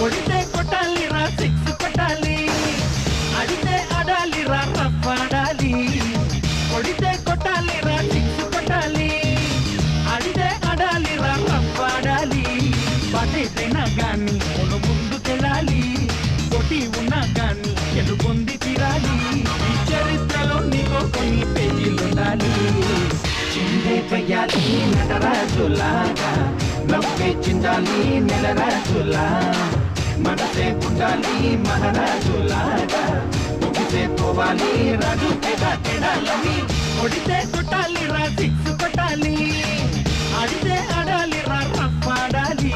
కొడితే కొట్టాలిరా సిక్స్ కొట్టాలి, అడితే ఆడాలిరా రఫ్ ఆడాలి. కొడితే కొట్టాలిరా సిక్స్ కొట్టాలి, అడితే ఆడాలిరా రఫ్ ఆడాలి. పదేదైనా గాని మనం ముందుకెళ్ళాలి, కొట్టి ఉన్నా గాని గెలుపొంది తీరాలి. ఈ చరిత్రలో నీకో కొన్ని పేజీలుండాలి. చిందే వెయ్యాలి నటరాజులాగా, నవ్వే చిందాలి నెలరాజులా. మనసే పుట్టాలి మహారాజులాగా, ముగిసే పోవాలి రాజు తెడాలని. కొడితే కొట్టాలి రా సిక్స్ కొట్టాలి, ఆడితే ఆడాలి రా రఫ్ ఆడాలి.